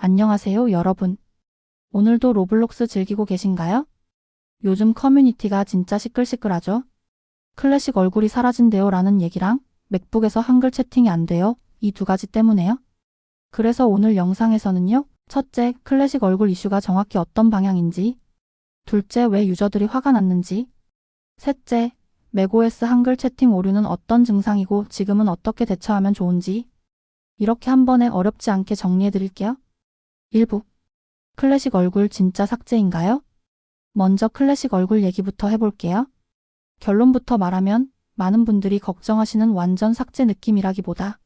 안녕하세요, 여러분. 오늘도 로블록스 즐기고 계신가요? 요즘 커뮤니티가 진짜 시끌시끌하죠? 클래식 얼굴이 사라진대요 라는 얘기랑 맥북에서 한글 채팅이 안 돼요. 이 두 가지 때문에요. 그래서 오늘 영상에서는요. 첫째, 클래식 얼굴 이슈가 정확히 어떤 방향인지. 둘째, 왜 유저들이 화가 났는지. 셋째, 맥OS 한글 채팅 오류는 어떤 증상이고 지금은 어떻게 대처하면 좋은지. 이렇게 한 번에 어렵지 않게 정리해 드릴게요. 1부. 클래식 얼굴 진짜 삭제인가요? 먼저 클래식 얼굴 얘기부터 해볼게요. 결론부터 말하면 많은 분들이 걱정하시는 완전 삭제 느낌이라기보다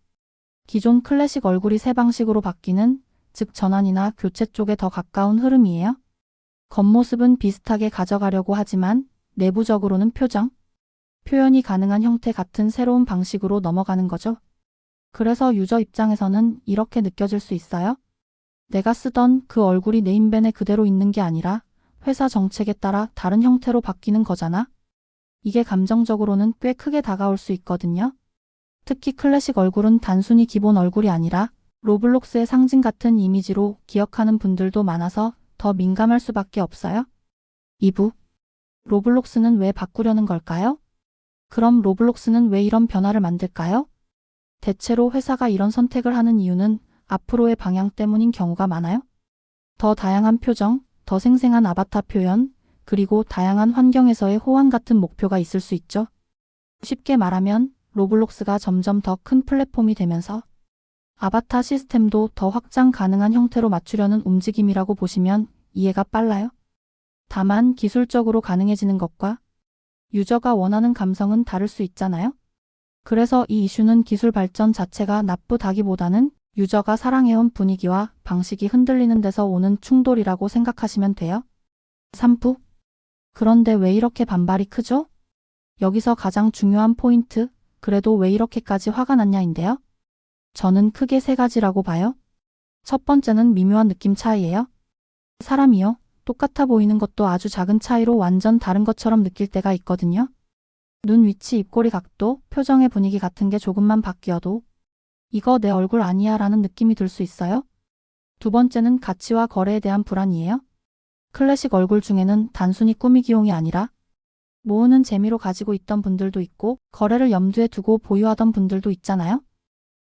기존 클래식 얼굴이 새 방식으로 바뀌는, 즉 전환이나 교체 쪽에 더 가까운 흐름이에요. 겉모습은 비슷하게 가져가려고 하지만 내부적으로는 표현이 가능한 형태 같은 새로운 방식으로 넘어가는 거죠. 그래서 유저 입장에서는 이렇게 느껴질 수 있어요. 내가 쓰던 그 얼굴이 네임밴에 그대로 있는 게 아니라 회사 정책에 따라 다른 형태로 바뀌는 거잖아. 이게 감정적으로는 꽤 크게 다가올 수 있거든요. 특히 클래식 얼굴은 단순히 기본 얼굴이 아니라 로블록스의 상징 같은 이미지로 기억하는 분들도 많아서 더 민감할 수밖에 없어요. 2부. 로블록스는 왜 바꾸려는 걸까요? 그럼 로블록스는 왜 이런 변화를 만들까요? 대체로 회사가 이런 선택을 하는 이유는 앞으로의 방향 때문인 경우가 많아요. 더 다양한 표정, 더 생생한 아바타 표현, 그리고 다양한 환경에서의 호환 같은 목표가 있을 수 있죠. 쉽게 말하면 로블록스가 점점 더 큰 플랫폼이 되면서 아바타 시스템도 더 확장 가능한 형태로 맞추려는 움직임이라고 보시면 이해가 빨라요. 다만 기술적으로 가능해지는 것과 유저가 원하는 감성은 다를 수 있잖아요. 그래서 이 이슈는 기술 발전 자체가 나쁘다기보다는 유저가 사랑해온 분위기와 방식이 흔들리는 데서 오는 충돌이라고 생각하시면 돼요. 3부. 그런데 왜 이렇게 반발이 크죠? 여기서 가장 중요한 포인트, 그래도 왜 이렇게까지 화가 났냐인데요. 저는 크게 세 가지라고 봐요. 첫 번째는 미묘한 느낌 차이예요. 사람이요, 똑같아 보이는 것도 아주 작은 차이로 완전 다른 것처럼 느낄 때가 있거든요. 눈 위치, 입꼬리 각도, 표정의 분위기 같은 게 조금만 바뀌어도 이거 내 얼굴 아니야 라는 느낌이 들 수 있어요. 두 번째는 가치와 거래에 대한 불안이에요. 클래식 얼굴 중에는 단순히 꾸미기용이 아니라 모으는 재미로 가지고 있던 분들도 있고 거래를 염두에 두고 보유하던 분들도 있잖아요.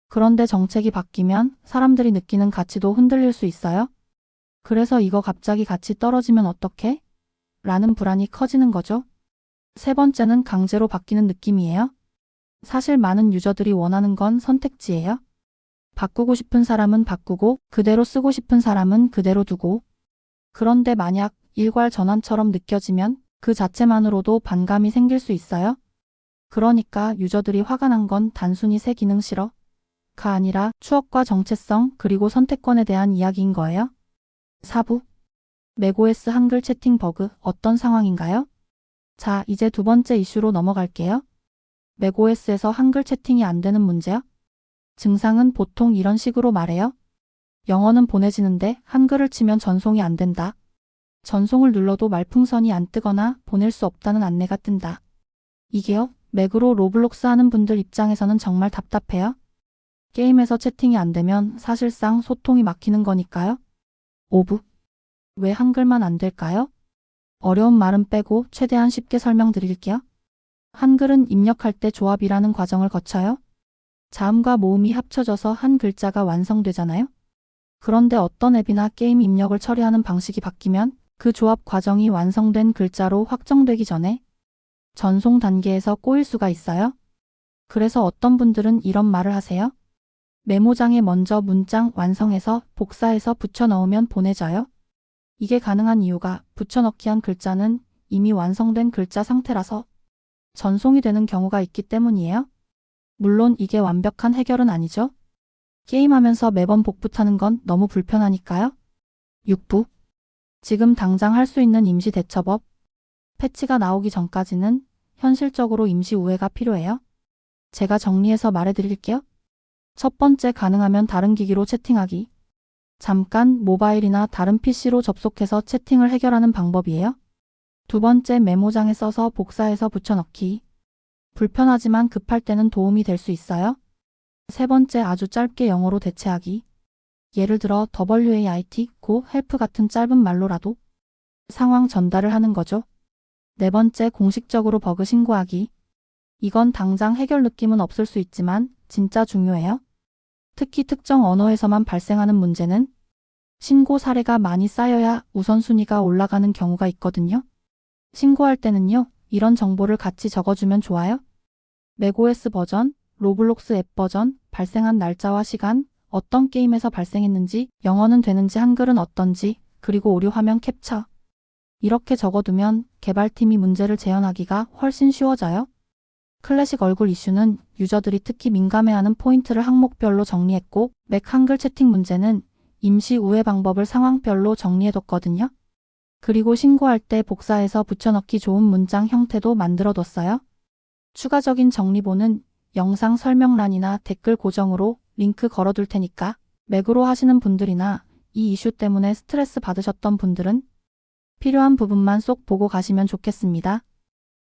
그런데 정책이 바뀌면 사람들이 느끼는 가치도 흔들릴 수 있어요. 그래서 이거 갑자기 가치 떨어지면 어떡해? 라는 불안이 커지는 거죠. 세 번째는 강제로 바뀌는 느낌이에요. 사실 많은 유저들이 원하는 건 선택지예요. 바꾸고 싶은 사람은 바꾸고 그대로 쓰고 싶은 사람은 그대로 두고. 그런데 만약 일괄 전환처럼 느껴지면 그 자체만으로도 반감이 생길 수 있어요. 그러니까 유저들이 화가 난 건 단순히 새 기능 싫어가 아니라 추억과 정체성 그리고 선택권에 대한 이야기인 거예요. 4부. 맥OS 한글 채팅 버그 어떤 상황인가요? 자, 이제 두 번째 이슈로 넘어갈게요. 맥OS에서 한글 채팅이 안 되는 문제요? 증상은 보통 이런 식으로 말해요. 영어는 보내지는데 한글을 치면 전송이 안 된다. 전송을 눌러도 말풍선이 안 뜨거나 보낼 수 없다는 안내가 뜬다. 이게요, 맥으로 로블록스 하는 분들 입장에서는 정말 답답해요. 게임에서 채팅이 안 되면 사실상 소통이 막히는 거니까요. 5부. 왜 한글만 안 될까요? 어려운 말은 빼고 최대한 쉽게 설명드릴게요. 한글은 입력할 때 조합이라는 과정을 거쳐요. 자음과 모음이 합쳐져서 한 글자가 완성되잖아요. 그런데 어떤 앱이나 게임 입력을 처리하는 방식이 바뀌면 그 조합 과정이 완성된 글자로 확정되기 전에 전송 단계에서 꼬일 수가 있어요. 그래서 어떤 분들은 이런 말을 하세요. 메모장에 먼저 문장 완성해서 복사해서 붙여 넣으면 보내져요. 이게 가능한 이유가 붙여넣기 한 글자는 이미 완성된 글자 상태라서 전송이 되는 경우가 있기 때문이에요. 물론 이게 완벽한 해결은 아니죠. 게임하면서 매번 복붙 타는 건 너무 불편하니까요. 6부. 지금 당장 할 수 있는 임시 대처법. 패치가 나오기 전까지는 현실적으로 임시 우회가 필요해요. 제가 정리해서 말해드릴게요. 첫 번째, 가능하면 다른 기기로 채팅하기. 잠깐 모바일이나 다른 PC로 접속해서 채팅을 해결하는 방법이에요. 두 번째, 메모장에 써서 복사해서 붙여넣기. 불편하지만 급할 때는 도움이 될 수 있어요. 세 번째, 아주 짧게 영어로 대체하기. 예를 들어 WAIT, 고, help 같은 짧은 말로라도 상황 전달을 하는 거죠. 네 번째, 공식적으로 버그 신고하기. 이건 당장 해결 느낌은 없을 수 있지만 진짜 중요해요. 특히 특정 언어에서만 발생하는 문제는 신고 사례가 많이 쌓여야 우선순위가 올라가는 경우가 있거든요. 신고할 때는요, 이런 정보를 같이 적어주면 좋아요. 맥OS 버전, 로블록스 앱 버전, 발생한 날짜와 시간, 어떤 게임에서 발생했는지, 영어는 되는지 한글은 어떤지, 그리고 오류 화면 캡처. 이렇게 적어두면 개발팀이 문제를 재현하기가 훨씬 쉬워져요. 클래식 얼굴 이슈는 유저들이 특히 민감해하는 포인트를 항목별로 정리했고, 맥 한글 채팅 문제는 임시 우회 방법을 상황별로 정리해뒀거든요. 그리고 신고할 때 복사해서 붙여넣기 좋은 문장 형태도 만들어뒀어요. 추가적인 정리본은 영상 설명란이나 댓글 고정으로 링크 걸어둘 테니까 맥으로 하시는 분들이나 이 이슈 때문에 스트레스 받으셨던 분들은 필요한 부분만 쏙 보고 가시면 좋겠습니다.